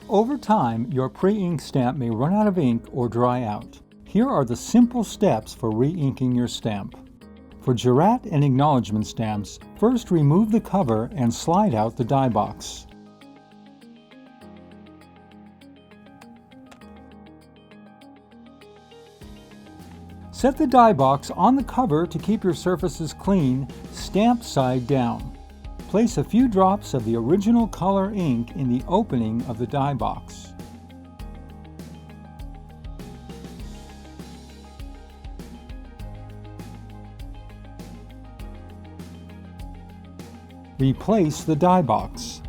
Over time, your pre-ink stamp may run out of ink or dry out. Here are the simple steps for re-inking your stamp. For Jurat and Acknowledgment stamps, first remove the cover and slide out the die box. Set the die box on the cover to keep your surfaces clean, stamp side down. Place a few drops of the original color ink in the opening of the die box. Replace the die box.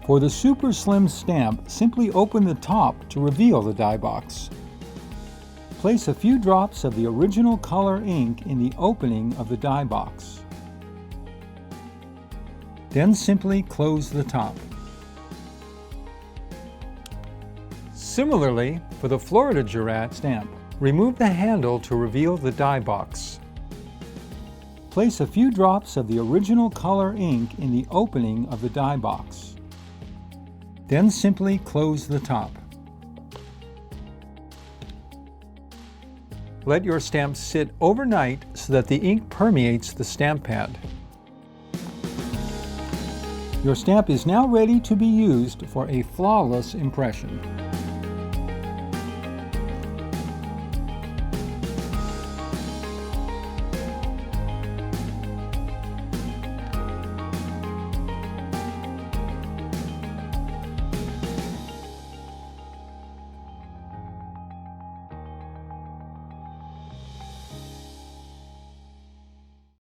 For the SuperSlim stamp, simply open the top to reveal the die box. Place a few drops of the original color ink in the opening of the die box. Then simply close the top. Similarly, for the Florida Jurat stamp, remove the handle to reveal the die box. Place a few drops of the original color ink in the opening of the die box. Then simply close the top. Let your stamp sit overnight so that the ink permeates the stamp pad. Your stamp is now ready to be used for a flawless impression.